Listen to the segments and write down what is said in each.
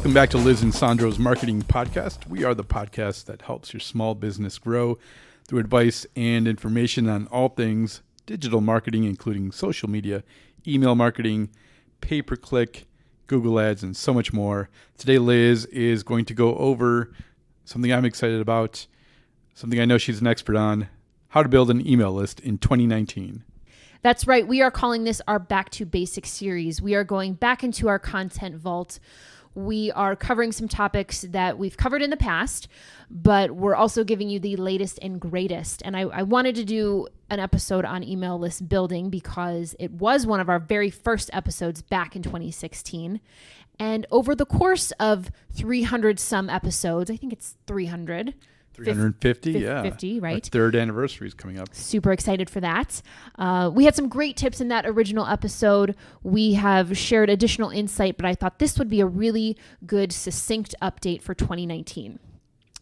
Welcome back to Liz and Sandro's Marketing Podcast. We are the podcast that helps your small business grow through advice and information on all things digital marketing, including social media, email marketing, pay-per-click, Google Ads, and so much more. Today, Liz is going to go over something I'm excited about, something I know she's an expert on, how to build an email list in 2019. That's right. We are calling this our Back to Basics series. We are going back into our content vault. We are covering some topics that we've covered in the past, but we're also giving you the latest and greatest. And I wanted to do an episode on email list building because it was one of our very first episodes back in 2016. And over the course of 300 some episodes, I think it's 350, yeah. 50, right? Our third anniversary is coming up. Super excited for that. We had some great tips in that original episode. We have shared additional insight, but I thought this would be a really good, succinct update for 2019.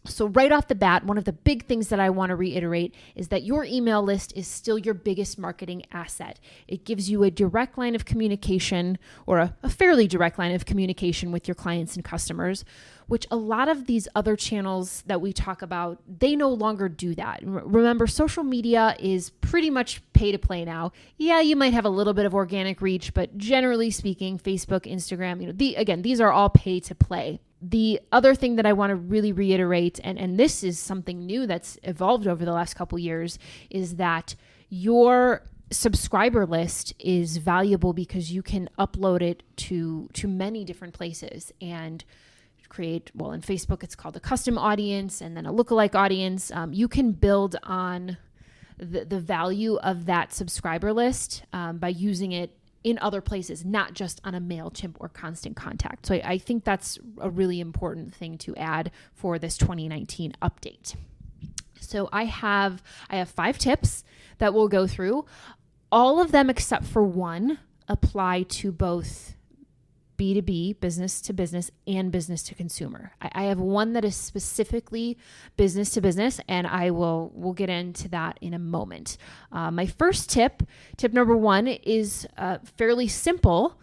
So right off the bat, one of the big things that I want to reiterate is that your email list is still your biggest marketing asset. It gives you a direct line of communication, or a fairly direct line of communication with your clients and customers, which a lot of these other channels that we talk about, they no longer do that. Remember, social media is pretty much pay to play now. Yeah, you might have a little bit of organic reach, but generally speaking, Facebook, Instagram, these are all pay to play. The other thing that I want to really reiterate, and this is something new that's evolved over the last couple years, is that your subscriber list is valuable because you can upload it to many different places and create, in Facebook, it's called a custom audience and then a lookalike audience. You can build on the value of that subscriber list by using it in other places, not just on a MailChimp or Constant Contact. So I think that's a really important thing to add for this 2019 update. So I have 5 tips that we'll go through. All of them except for one apply to both B2B, business to business, and business to consumer. I have one that is specifically business to business, and we'll get into that in a moment. My first tip number 1, is fairly simple,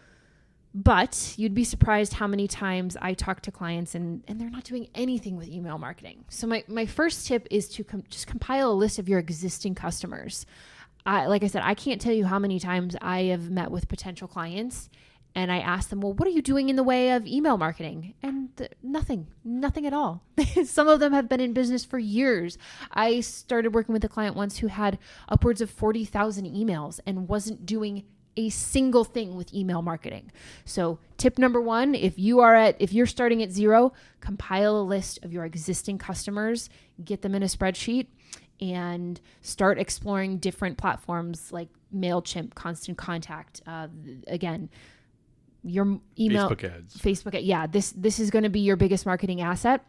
but you'd be surprised how many times I talk to clients and they're not doing anything with email marketing. So my first tip is to just compile a list of your existing customers. Like I said, I can't tell you how many times I have met with potential clients and I asked them, well, what are you doing in the way of email marketing? And nothing at all. Some of them have been in business for years. I started working with a client once who had upwards of 40,000 emails and wasn't doing a single thing with email marketing. So tip number 1, if you're starting at 0, compile a list of your existing customers, get them in a spreadsheet, and start exploring different platforms like MailChimp, Constant Contact. Again, your email, Facebook ads. Yeah, this is going to be your biggest marketing asset.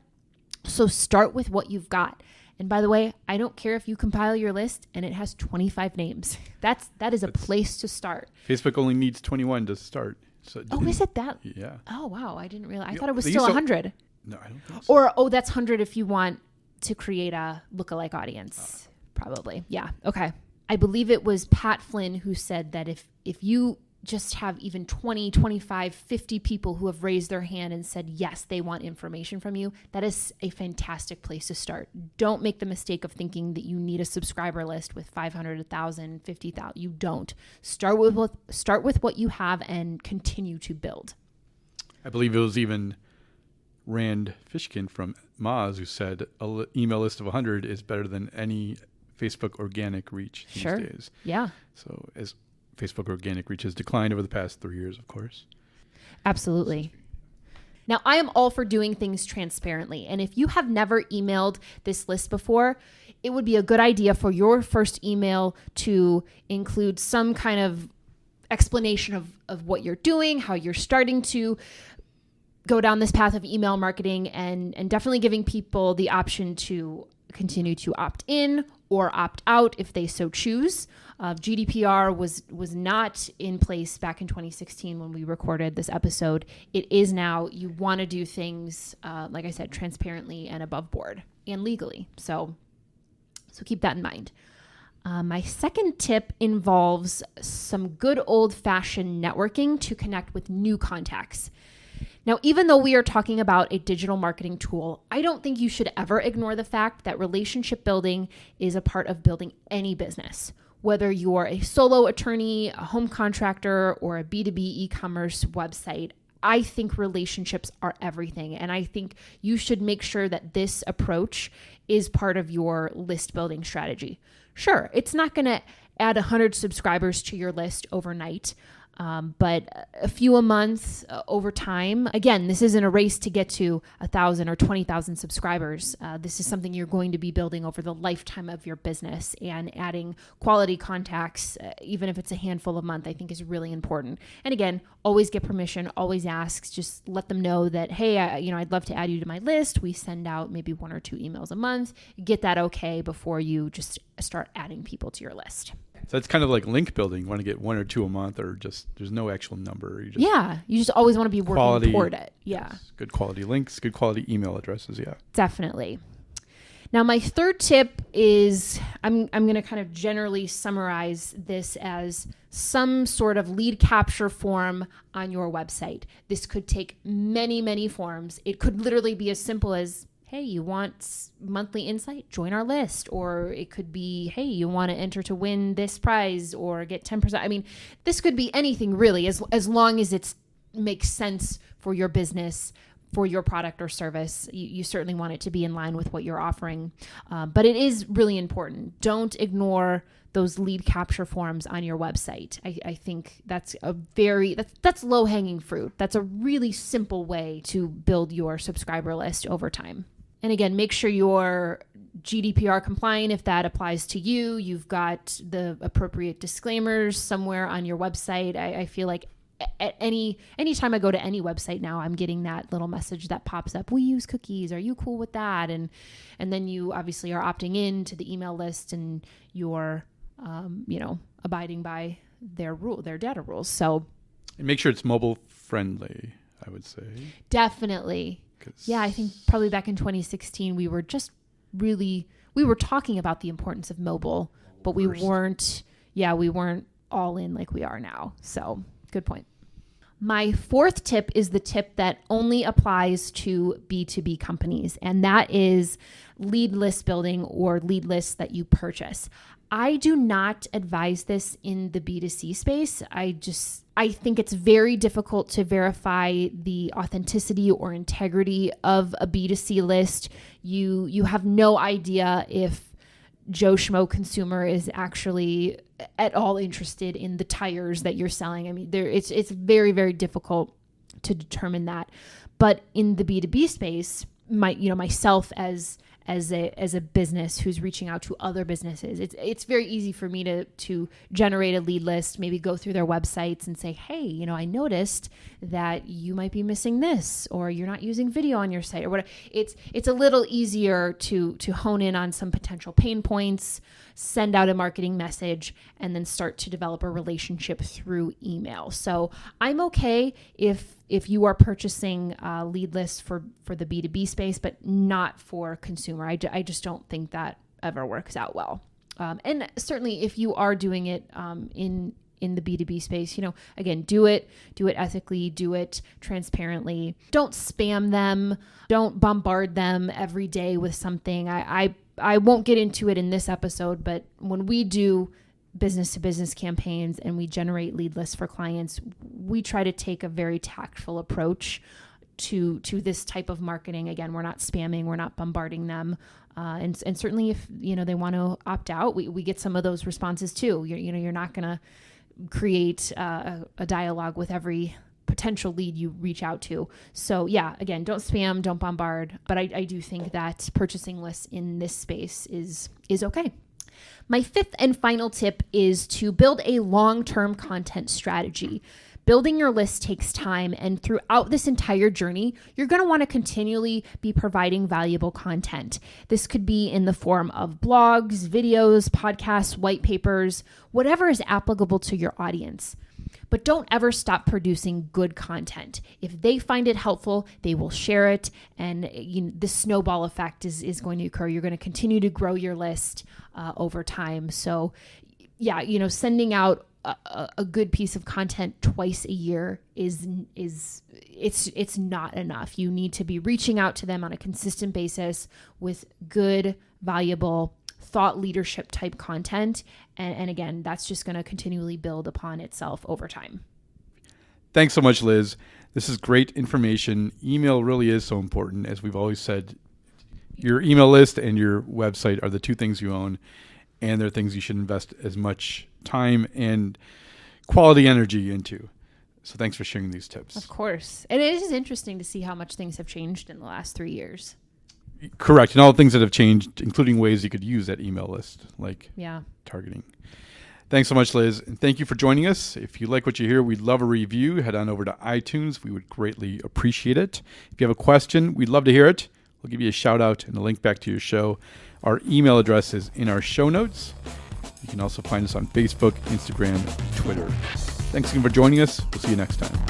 So start with what you've got. And by the way, I don't care if you compile your list and it has 25 names. That is a place to start. Facebook only needs 21 to start. So is it that? Yeah. Oh, wow. I didn't realize. I thought it was still 100. No, I don't think so. Or, that's 100 if you want to create a lookalike audience. Probably. Yeah. Okay. I believe it was Pat Flynn who said that if you just have even 20, 25, 50 people who have raised their hand and said, yes, they want information from you, that is a fantastic place to start. Don't make the mistake of thinking that you need a subscriber list with 500, 1,000, 50,000. You don't. Start with what you have and continue to build. I believe it was even Rand Fishkin from Moz who said an email list of 100 is better than any Facebook organic reach these days. Yeah. So as Facebook organic reach has declined over the past 3 years, of course. Absolutely. Now, I am all for doing things transparently. And if you have never emailed this list before, it would be a good idea for your first email to include some kind of explanation of what you're doing, how you're starting to go down this path of email marketing, and definitely giving people the option to continue to opt in or opt out if they so choose. GDPR was not in place back in 2016 when we recorded this episode. It is now. You want to do things, like I said, transparently and above board and legally. So keep that in mind. My second tip involves some good old-fashioned networking to connect with new contacts. Now, even though we are talking about a digital marketing tool, I don't think you should ever ignore the fact that relationship building is a part of building any business. Whether you're a solo attorney, a home contractor, or a B2B e-commerce website, I think relationships are everything. And I think you should make sure that this approach is part of your list building strategy. Sure, it's not going to add 100 subscribers to your list overnight, but a few a month over time. Again, this isn't a race to get to 1,000 or 20,000 subscribers. This is something you're going to be building over the lifetime of your business, and adding quality contacts, even if it's a handful a month, I think is really important. And again, always get permission, always ask, just let them know that, hey, I'd love to add you to my list. We send out maybe 1 or 2 emails a month. Get that okay before you just start adding people to your list. So it's kind of like link building. You want to get 1 or 2 a month, or just there's no actual number. You just always want to be working toward it. Yeah. Yes, good quality links, good quality email addresses. Yeah. Definitely. Now, my third tip is I'm going to kind of generally summarize this as some sort of lead capture form on your website. This could take many, many forms. It could literally be as simple as, hey, you want monthly insight? Join our list. Or it could be, hey, you want to enter to win this prize or get 10%. I mean, this could be anything really, as long as it makes sense for your business, for your product or service. You certainly want it to be in line with what you're offering. But it is really important. Don't ignore those lead capture forms on your website. I think that's that's low-hanging fruit. That's a really simple way to build your subscriber list over time. And again, make sure you're GDPR compliant if that applies to you. You've got the appropriate disclaimers somewhere on your website. I feel like at anytime I go to any website now, I'm getting that little message that pops up. We use cookies. Are you cool with that? And then you obviously are opting in to the email list, and you're abiding by their data rules. So, and make sure it's mobile friendly, I would say. Definitely. Yeah, I think probably back in 2016, we were talking about the importance of mobile, but we weren't all in like we are now. So good point. My fourth tip is the tip that only applies to B2B companies, and that is lead list building or lead lists that you purchase. I do not advise this in the B2C space. I think it's very difficult to verify the authenticity or integrity of a B2C list. You have no idea if Joe Schmo consumer is actually at all interested in the tires that you're selling. I mean, it's very, very difficult to determine that. But in the B2B space, myself as a business who's reaching out to other businesses, it's very easy for me to generate a lead list, maybe go through their websites and say, hey, I noticed that you might be missing this, or you're not using video on your site, or whatever. It's a little easier to hone in on some potential pain points, send out a marketing message, and then start to develop a relationship through email. So I'm okay if you are purchasing lead lists for the B2B space, but not for consumer. I just don't think that ever works out well. And certainly if you are doing it in the B2B space, again, do it ethically, do it transparently. Don't spam them. Don't bombard them every day with something. I won't get into it in this episode, but when we do business to business campaigns and we generate lead lists for clients, we try to take a very tactful approach to this type of marketing. Again, we're not spamming, we're not bombarding them. And certainly if, they want to opt out, we get some of those responses too. You're not going to create a dialogue with every potential lead you reach out to. So yeah, again, don't spam, don't bombard, but I do think that purchasing lists in this space is okay. My fifth and final tip is to build a long-term content strategy. Building your list takes time, and throughout this entire journey, you're going to want to continually be providing valuable content. This could be in the form of blogs, videos, podcasts, white papers, whatever is applicable to your audience. But don't ever stop producing good content. If they find it helpful, they will share it, and the snowball effect is going to occur. You're going to continue to grow your list over time. So yeah, sending out a good piece of content twice a year it's not enough. You need to be reaching out to them on a consistent basis with good, valuable thought leadership type content. And again, that's just going to continually build upon itself over time. Thanks so much, Liz. This is great information. Email really is so important. As we've always said, your email list and your website are the two things you own, and they're things you should invest as much time and quality energy into. So thanks for sharing these tips. Of course. And it is interesting to see how much things have changed in the last 3 years. Correct. And all the things that have changed, including ways you could use that email list, like targeting. Thanks so much, Liz. And thank you for joining us. If you like what you hear, we'd love a review. Head on over to iTunes. We would greatly appreciate it. If you have a question, we'd love to hear it. We'll give you a shout out and a link back to your show. Our email address is in our show notes. You can also find us on Facebook, Instagram, and Twitter. Thanks again for joining us. We'll see you next time.